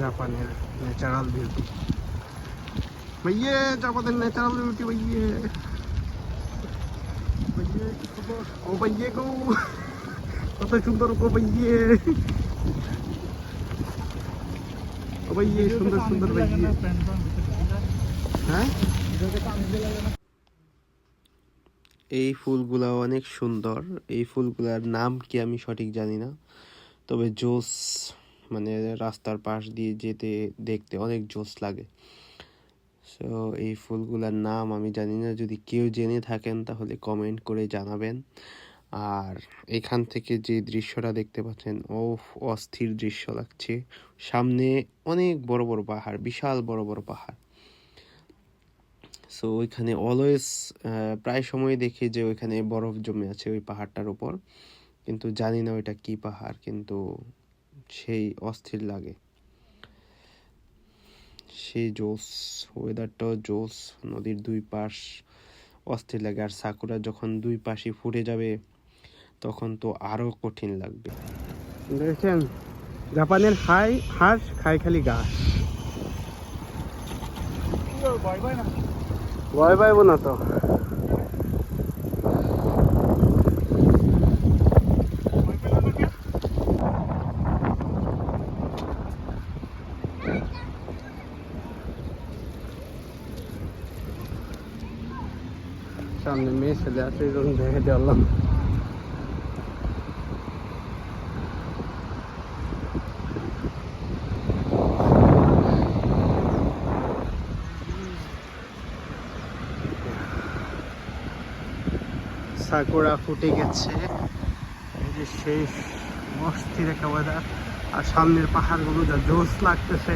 জাপানের natural beauty ভাইয়ে, জাপানের ন্যাচারাল বিউটি ভাইয়ে। ভাইয়ে কি খবর? ও ভাইয়ে গো, কত সুন্দর গো ভাইয়ে। ও ভাইয়ে সুন্দর সুন্দর ভাইয়ে। হ্যাঁ, এই ফুলগুলা অনেক সুন্দর। এই ফুলগুলার নাম কি আমি সঠিক জানি না, তবে জোস, মানে রাস্তার পাশ দিয়ে যেতে দেখতে অনেক জোস লাগে। সো এই ফুলগুলার নাম আমি জানি না, যদি কেউ জেনে থাকেন তাহলে কমেন্ট করে জানাবেন। আর এখান থেকে যে দৃশ্যটা দেখতে পাচ্ছেন, ও অস্থির দৃশ্য লাগছে। সামনে অনেক বড় বড় পাহাড়, বিশাল বড় বড় পাহাড়। সো ওইখানে অলওয়েজ প্রায় সময় দেখি যে ওইখানে বরফ জমে আছে ওই পাহাড়টার উপর, কিন্তু জানি না ওইটা কি পাহাড়, কিন্তু সেই অস্থির লাগে, সেই জোস। ওয়েদারটাও জোস, নদীর দুই পাশ অস্থির লাগে। আর সাকুরা যখন দুই পাশে ফুটে যাবে তখন তো আরো কঠিন লাগবে। দেখেন, জাপানের হাঁস খায় খালি ঘাস। ভয় পাইব না তো। সামনে মেয়ে ছেলে আছে, এই জন্য দেখে দিলাম। সাকুরা ফুটে গেছে, এই যে শেষ, অস্থির একটা ওয়েদার। আর সামনের পাহাড়গুলো যা জোস লাগতেছে,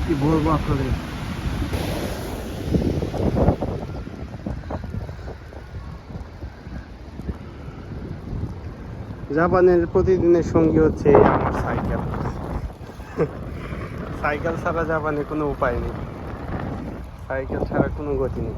কি বলবো আপনাদের। জাপানের প্রতিদিনের সঙ্গী হচ্ছে আমার সাইকেল। সাইকেল ছাড়া জাপানে কোনো উপায় নেই, সাইকেল ছাড়া কোনো গতি নেই।